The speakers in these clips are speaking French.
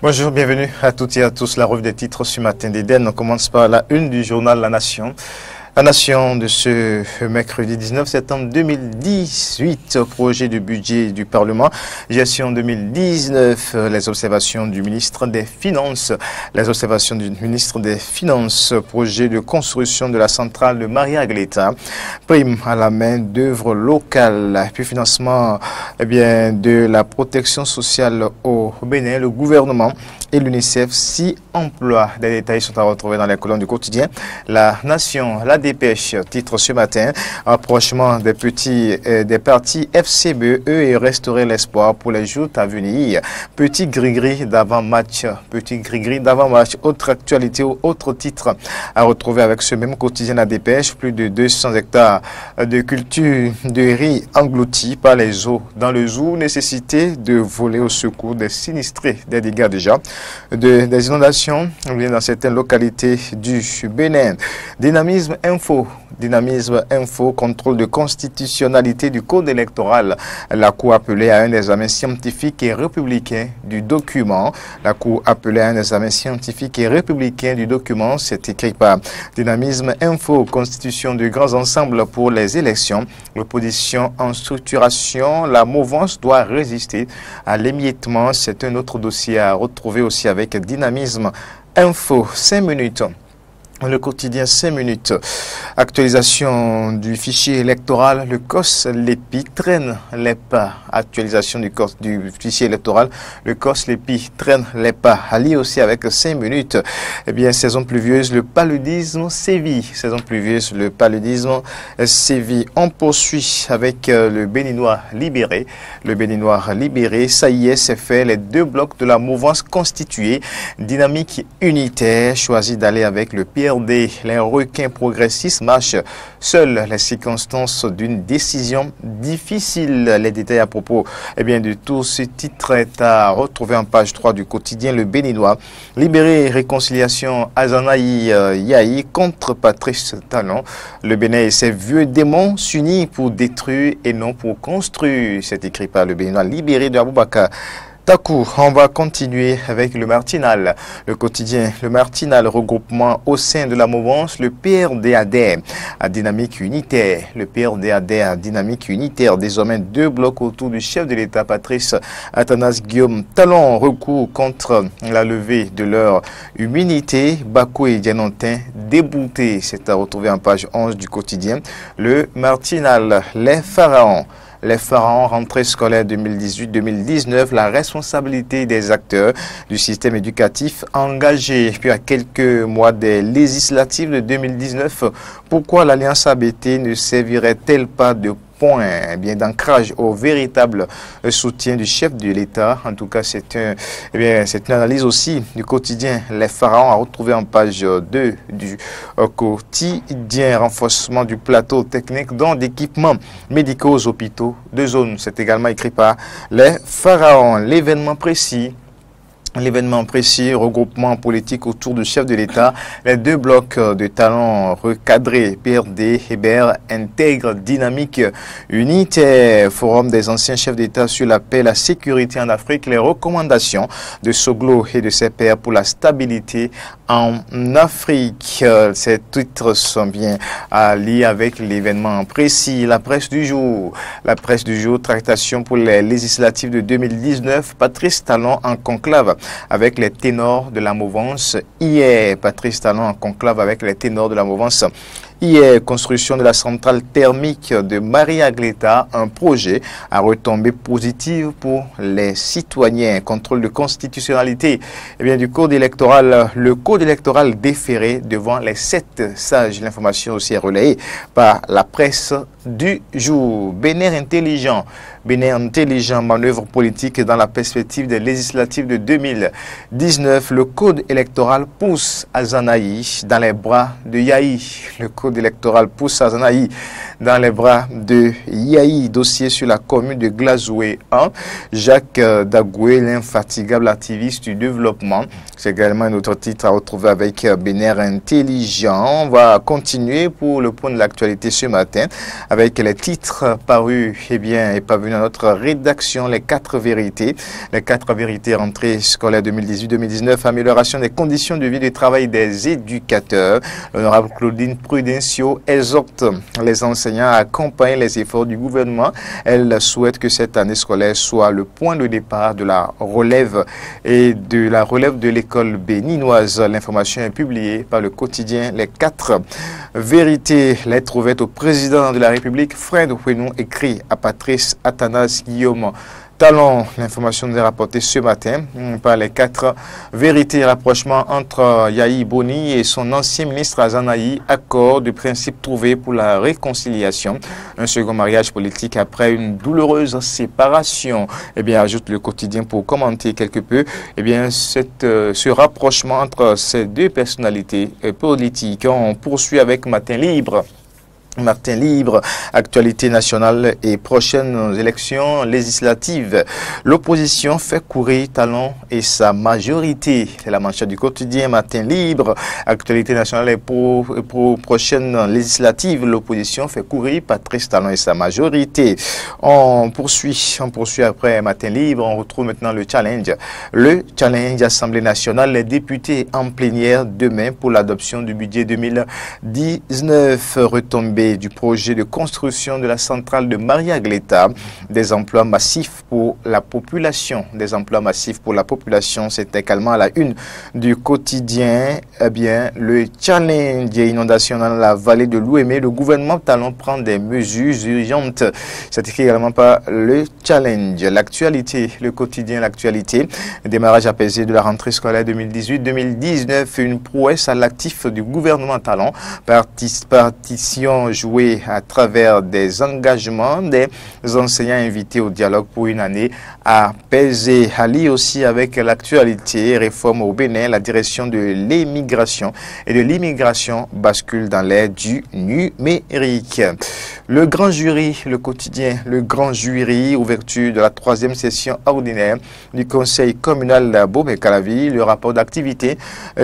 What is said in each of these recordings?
Bonjour, bienvenue à toutes et à tous. La revue des titres ce matin d'Éden. On commence par la une du journal La Nation. La Nation de ce mercredi 19 septembre 2018, projet de budget du Parlement, gestion 2019, les observations du ministre des Finances, projet de construction de la centrale de Maria-Agleta, prime à la main d'œuvres locales, puis financement de la protection sociale au Bénin, le gouvernement et l'UNICEF s'y emploient. Des détails sont à retrouver dans les colonnes du quotidien. La Nation, la Dépêche, titre ce matin, approchement des partis FCBE et restaurer l'espoir pour les joutes à venir. Petit gris-gris d'avant-match, autre actualité ou autre titre à retrouver avec ce même quotidien La Dépêche. Plus de 200 hectares de culture de riz engloutis par les eaux dans le Zou, nécessité de voler au secours des sinistrés, des dégâts déjà, des inondations dans certaines localités du Bénin. Dynamisme Info, contrôle de constitutionnalité du code électoral. La Cour appelée à un examen scientifique et républicain du document. C'est écrit par Dynamisme Info, constitution de grands ensembles pour les élections. L'opposition en structuration, la mouvance doit résister à l'émiettement. C'est un autre dossier à retrouver aussi avec Dynamisme Info. 5 minutes. Le quotidien 5 minutes. Actualisation du fichier électoral. Le COS, l'EPI traîne les pas. Actualisation du fichier électoral. Le COS, l'EPI traîne les pas. À lire aussi avec 5 minutes. Saison pluvieuse, le paludisme sévit. On poursuit avec le Béninois libéré. Ça y est, c'est fait. Les deux blocs de la mouvance constituée. Dynamique unitaire. Choisi d'aller avec le PRD. Les requins progressistes marchent seuls. Les circonstances d'une décision difficile. Les détails à propos de tout ce titre est à retrouver en page 3 du quotidien Le Béninois. Libéré, réconciliation Azanaï Yahi contre Patrice Talon. Le Bénin et ses vieux démons s'unissent pour détruire et non pour construire. C'est écrit par Le Béninois libéré de Aboubakar Takou. On va continuer avec le Martinal, le quotidien. Le Martinal, regroupement au sein de la mouvance, le PRD-ADER à dynamique unitaire. Désormais 2 blocs autour du chef de l'État, Patrice Athanas Guillaume Talon. Recours contre la levée de leur immunité. Bakou et Dianantin déboutés. C'est à retrouver en page 11 du quotidien. Le Martinal, les pharaons, rentrée scolaire 2018-2019, la responsabilité des acteurs du système éducatif engagés. Puis à quelques mois des législatives de 2019, pourquoi l'Alliance ABT ne servirait-elle pas de point d'ancrage au véritable soutien du chef de l'État? En tout cas, c'est une analyse aussi du quotidien Les Pharaons à retrouver en page 2 du quotidien. Renforcement du plateau technique dont d'équipements médicaux aux hôpitaux de zone. C'est également écrit par Les Pharaons. L'événement précis, regroupement politique autour du chef de l'État, les 2 blocs de talents recadrés, PRD, Hébert, intègre, dynamique, unitaire, forum des anciens chefs d'État sur la paix, la sécurité en Afrique, les recommandations de Soglo et de ses pairs pour la stabilité en Afrique. Ces titres sont bien à lire avec l'événement précis. La presse du jour, tractation pour les législatives de 2019, Patrice Talon en conclave avec les ténors de la mouvance. Hier, construction de la centrale thermique de Maria-Agleta, un projet à retombée positive pour les citoyens. Contrôle de constitutionnalité du code électoral. Le code électoral déféré devant les 7 sages. L'information aussi est relayée par la presse du jour. Bénin intelligent, manœuvre politique dans la perspective des législatives de 2019. Le code électoral pousse Azanaï dans les bras de Yahi. Le code code électoral pousse Azanaï dans les bras de Yahi. Dossier sur la commune de Glazoué 1. Jacques Dagoué, l'infatigable activiste du développement. C'est également un autre titre à retrouver avec Béner Intelligent. On va continuer pour le point de l'actualité ce matin avec les titres parus et parvenus à notre rédaction. Les 4 vérités. Les 4 vérités rentrée scolaire 2018-2019. Amélioration des conditions de vie et de travail des éducateurs. L'honorable Claudine Prudencio exhorte les enseignants à accompagner les efforts du gouvernement. Elle souhaite que cette année scolaire soit le point de départ de la relève de l'école béninoise. L'information est publiée par le quotidien Les 4 vérités. Lettre ouverte au président de la République, Fred Ouenou, écrit à Patrice Athanas Guillaume Talon. L'information nous est rapportée ce matin par les 4 vérités. Rapprochement entre Yahi Boni et son ancien ministre Azanaï. Accord de principe trouvé pour la réconciliation. Un second mariage politique après une douloureuse séparation. Ajoute le quotidien pour commenter quelque peu ce rapprochement entre ces deux personnalités politiques. On poursuit avec Matin Libre. Matin Libre, actualité nationale et prochaines élections législatives. L'opposition fait courir Talon et sa majorité. C'est la manchette du quotidien Matin Libre, actualité nationale et pour prochaines législatives. L'opposition fait courir Patrice Talon et sa majorité. On poursuit après Matin Libre. On retrouve maintenant le challenge. Le challenge Assemblée nationale. Les députés en plénière demain pour l'adoption du budget 2019. Retombées du projet de construction de la centrale de Maria-Gleta, des emplois massifs pour la population. Des emplois massifs pour la population, c'est également à la une du quotidien. Le challenge des inondations dans la vallée de l'Ouémé, le gouvernement Talon prend des mesures urgentes. C'est écrit également par le challenge. L'actualité, le quotidien, l'actualité. Démarrage apaisé de la rentrée scolaire 2018-2019, une prouesse à l'actif du gouvernement Talon. Partition jouée à travers des engagements des enseignants invités au dialogue pour une année apaisée. Ali aussi avec l'actualité, réforme au Bénin, la direction de l'émigration et de l'immigration bascule dans l'ère du numérique. Le grand jury, le quotidien, le grand jury, ouverture de la 3e session ordinaire du conseil communal d'Abomey-Calavi, le rapport d'activité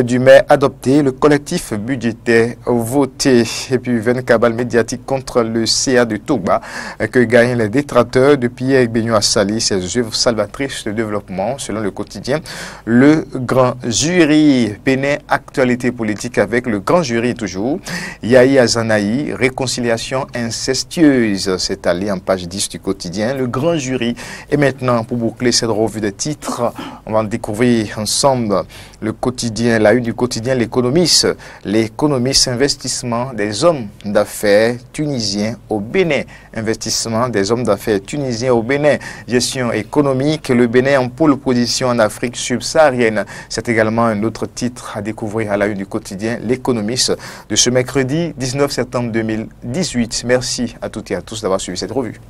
du maire adopté, le collectif budgétaire voté et puis 20 cabales médiatiques contre le CA de Touba que gagnent les détracteurs de Pierre Benio Assali, ses œuvres salvatrices de développement, selon le quotidien. Le grand jury, Bénin, actualité politique avec le grand jury toujours. Yahi Azanaï, réconciliation incestueuse, c'est allé en page 10 du quotidien. Le grand jury. Et maintenant, pour boucler cette revue de titres, on va découvrir ensemble le quotidien, la une du quotidien, l'économiste. L'économiste, investissement des hommes d'affaires tunisiens au Bénin. Investissement des hommes d'affaires tunisiens au Bénin. Gestion économique, le Bénin en pôle position en Afrique subsaharienne. C'est également un autre titre à découvrir à la une du quotidien, l'économiste de ce mercredi 19 septembre 2018. Merci à toutes et à tous d'avoir suivi cette revue.